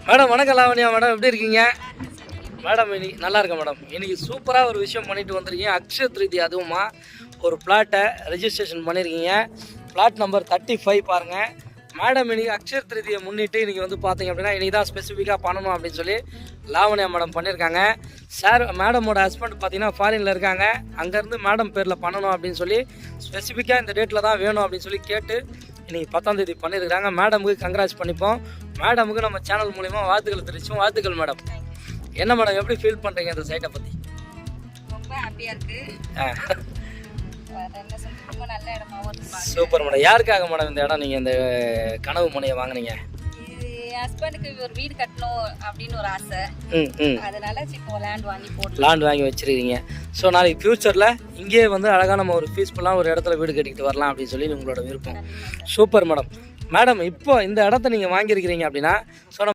Madam வணக்கம் Lavanya madam, எப்படி இருக்கீங்க மேடம்? இன்னைக்கு நல்லா இருக்கேன் மேடம். இன்னைக்கு சூப்பராக ஒரு விஷயம் பண்ணிட்டு வந்திருக்கீங்க. அக்ஷய திருதி அதுவுமா ஒரு பிளாட்டை ரெஜிஸ்ட்ரேஷன் பண்ணியிருக்கீங்க. பிளாட் நம்பர் 35 பாருங்கள் மேடம். இன்றைக்கி அக்ஷய திருதியை முன்னிட்டு இன்றைக்கி வந்து பார்த்தீங்க அப்படின்னா இன்றைக்கி தான் ஸ்பெசிஃபிக்காக பண்ணணும் அப்படின்னு சொல்லி லாவண்யா மேடம் பண்ணியிருக்காங்க. சார் மேடமோட ஹஸ்பண்ட் பார்த்தீங்கன்னா ஃபாரினில் இருக்காங்க. அங்கேருந்து மேடம் பேரில் பண்ணணும் அப்படின்னு சொல்லி ஸ்பெசிஃபிக்காக இந்த டேட்டில் தான் வேணும் அப்படின்னு சொல்லி கேட்டு இன்றைக்கி 10ஆம் தேதி பண்ணியிருக்கிறாங்க. மேடமுக்கு கங்க்ராட்ஸ் பண்ணிப்போம். மேடமுக்கு நம்ம சேனல் மூலிமா வாழ்த்துக்கள் தெரிவிச்சோம். வாழ்த்துக்கள் மேடம். என்ன மேடம், எப்படி ஃபீல் பண்ணுறீங்க இந்த சைட்டை பற்றி? ரொம்ப ஹாப்பியாக இருக்குது. ரொம்ப நல்ல இடமாவும் இருக்கு. Super madam. யாருக்காக மேடம் இந்த இடம் நீங்கள் இந்த கனவு மனையை வாங்கினீங்க? என் ஹஸ்பண்டுக்கு ஒரு வீடு கட்டணும் அப்படின்னு ஒரு ஆசை. அதனால இப்போ லேண்ட் வாங்கி வச்சிருக்கீங்க. ஸோ நாளைக்கு ஃப்யூச்சரில் இங்கேயே வந்து அழகாக நம்ம ஒரு பீஸ்ஃபுல்லாக ஒரு இடத்துல வீடு கட்டிக்கிட்டு வரலாம் அப்படின்னு சொல்லி உங்களோட விருப்பம். Super madam. மேடம் இப்போ இந்த இடத்த நீங்கள் வாங்கியிருக்கிறீங்க அப்படின்னா ஸோ